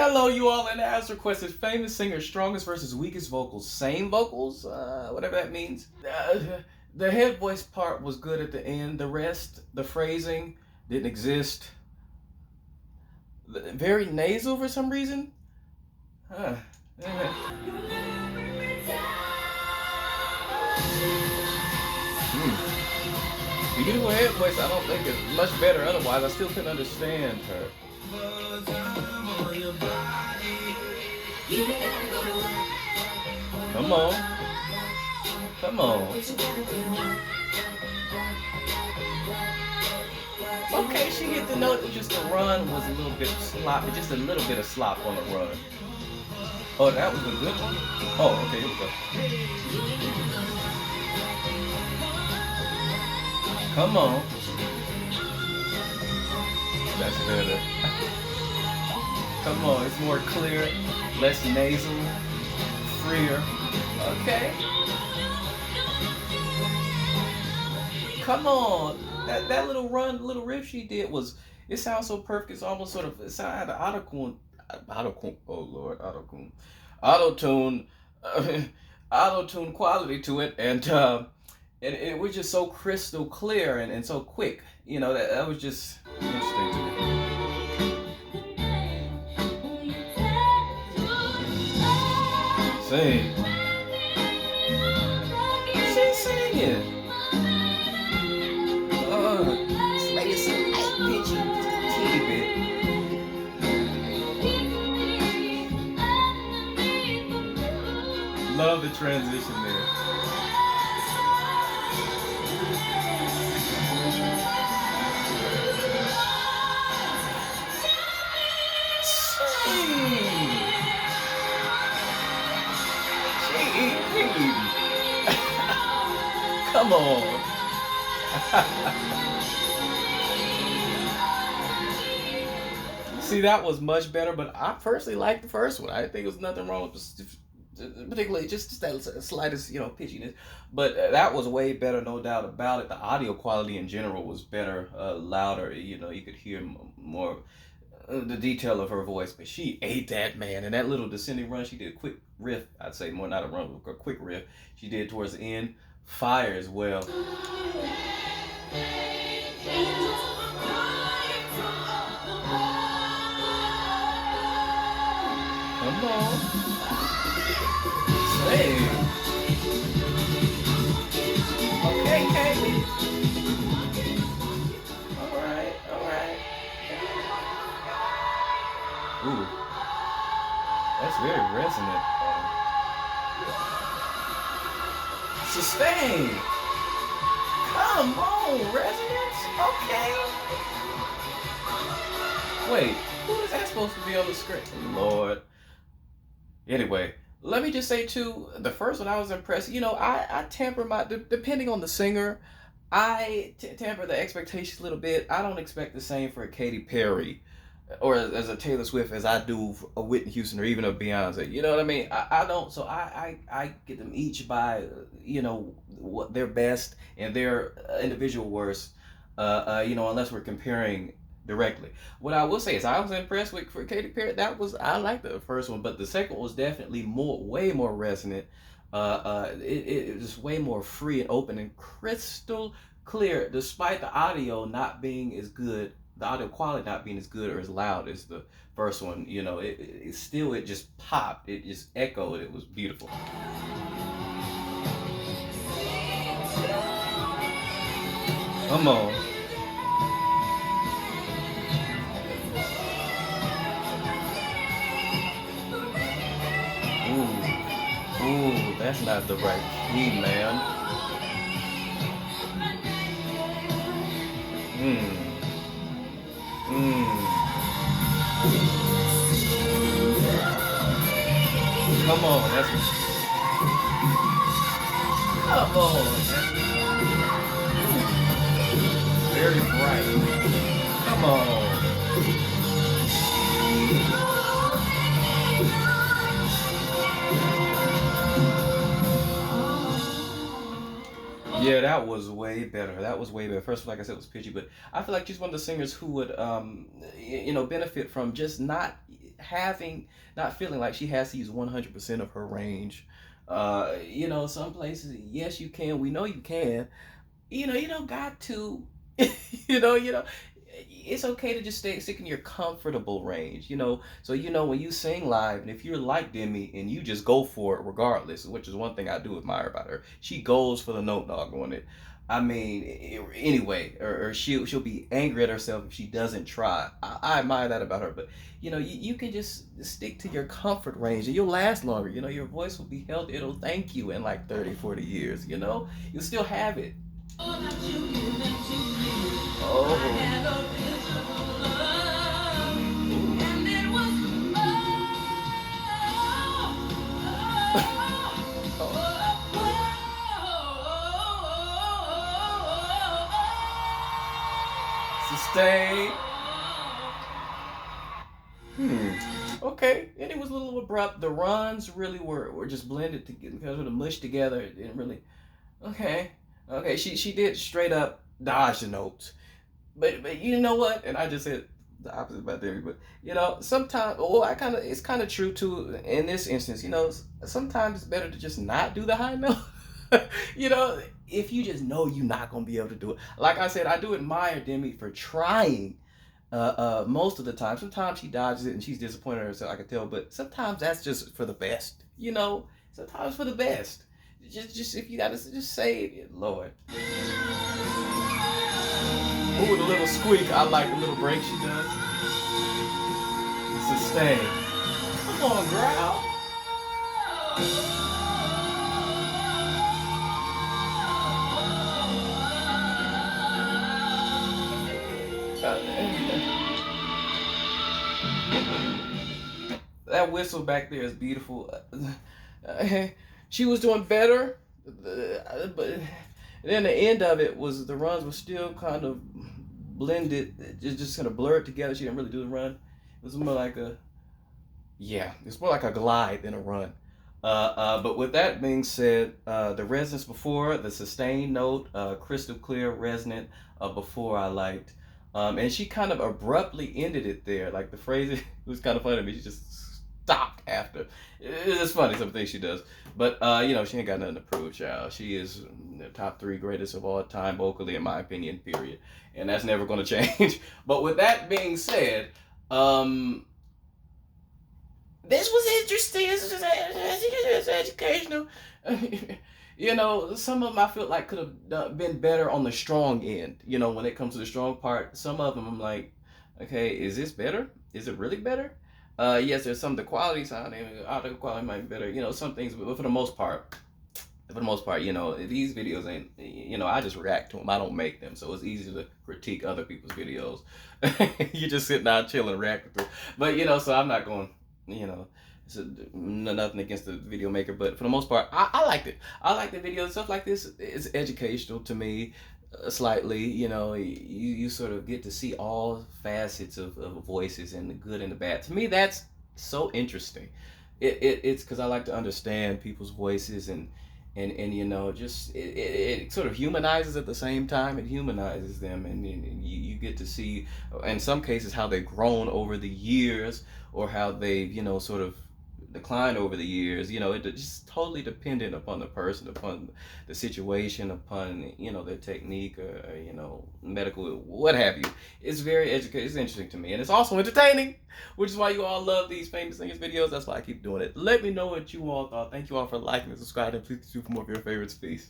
Hello, you all, and as requested, famous singer, strongest versus weakest vocals. Same vocals, whatever that means. The head voice part was good at the end. The rest, the phrasing, didn't exist. Very nasal for some reason. Huh. Hmm. You do her head voice, I don't think it's much better otherwise. I still couldn't understand her. Come on. Come on. Okay, she hit the note. It was just the run was a little bit sloppy. Just a little bit of slop on the run. Oh, that was a good one? Oh, okay, here we go. Come on. That's better. Come on, it's more clear, less nasal, freer. Okay. Come on. That little run, little riff she did was, it sounds so perfect. It's almost sort of, it sounded had an auto-tune, oh Lord, auto-tune, auto-tune quality to it. And it was just so crystal clear and so quick. You know, that was just interesting to me. Sing. She's singing. This lady's so high pitchy, just a teeny bit. Love the transition there. Come on. See, that was much better, but I personally liked the first one. I think there was nothing wrong with particularly just that slightest, pitchiness. But that was way better, no doubt about it. The audio quality in general was better, louder. You could hear more the detail of her voice. But she ate that, man. And that little descending run, she did a quick riff. I'd say more not a run, but a quick riff. She did towards the end. Fire as well. Come on. Hey. Okay, Katie. All right. Ooh. That's very resonant. Sustain. Come on, resonance. Okay. Wait, who is that supposed to be on the screen? Lord. Anyway, let me just say too, the first one I was impressed. I temper depending on the singer, I temper the expectations a little bit. I don't expect the same for a Katy Perry or as a Taylor Swift as I do a Whitney Houston or even a Beyonce. You know what I mean? I don't. So I get them each by what their best and their individual worst. Unless we're comparing directly. What I will say is I was impressed with for Katy Perry. I liked the first one, but the second one was definitely way more resonant. It was way more free and open and crystal clear, despite the audio not being as good. The audio quality not being as good or as loud as the first one. It still, it just popped. It just echoed. It was beautiful. Come on. Ooh, that's not the right key, man. Come on, come on. Very bright. Come on. Yeah, that was way better. That was way better. First, like I said, it was pitchy, but I feel like she's one of the singers who would, benefit from just not not feeling like she has to use 100% of her range. Some places, yes, you can. We know you can. You don't got to. you know, it's okay to just stick in your comfortable range. So when you sing live, and if you're like Demi and you just go for it regardless, which is one thing I do admire about her. She goes for the note dog on it. I mean, anyway, or she'll be angry at herself if she doesn't try. I admire that about her. But you can just stick to your comfort range and you'll last longer. Your voice will be healthy. It'll thank you in like 30, 40 years. You'll still have it. Sustain. Okay, and it was a little abrupt. The runs really were just blended together, because of the mush together. It didn't really. Okay, okay. She did straight up dodge the notes, but you know what? And I just said the opposite about Demi. But sometimes, it's kind of true too in this instance. Sometimes it's better to just not do the high note. you know, if you just know you're not gonna be able to do it. Like I said, I do admire Demi for trying. Most of the time, sometimes she dodges it and she's disappointed in herself. I can tell, but sometimes that's just for the best. Sometimes for the best. Just if you gotta just say it, Lord. Ooh, the little squeak. I like the little break she does. Sustain. Come on, growl. That whistle back there is beautiful. She was doing better, but then the end of it was the runs were still kind of blended, just kind of blurred together. She didn't really do the run. It was more like it's more like a glide than a run. But with that being said, the resonance before, the sustained note, crystal clear, resonant, before I liked. And she kind of abruptly ended it there. Like the phrase, it was kind of funny to me. She just stopped after. It's funny, some things she does. But, she ain't got nothing to prove, child. She is the top 3 greatest of all time vocally, in my opinion, period. And that's never going to change. But with that being said, this was interesting. This was educational. Some of them I feel like could have been better on the strong end. When it comes to the strong part, some of them I'm like, okay, is this better? Is it really better? Yes, there's some of the quality sound, audio quality might be better. Some things, but for the most part, these videos ain't. I just react to them. I don't make them, so it's easy to critique other people's videos. You just sit down, chilling, reacting to them. But so I'm not going. It's nothing against the video maker, but for the most part, I liked it. I like the video. Stuff like this is educational to me, slightly. You sort of get to see all facets of voices, and the good and the bad. To me, that's so interesting. It's because I like to understand people's voices, and just it sort of humanizes at the same time. It humanizes them, and you get to see, in some cases, how they've grown over the years, or how they've sort of declined over the years. It's just totally dependent upon the person, upon the situation, upon their technique, or medical, what have you. It's very educational. It's interesting to me, and it's also entertaining, which is why you all love these famous singers videos. That's why I keep doing it. Let me know what you all thought. Thank you all for liking and subscribing. Please do for more of your favorites. Peace.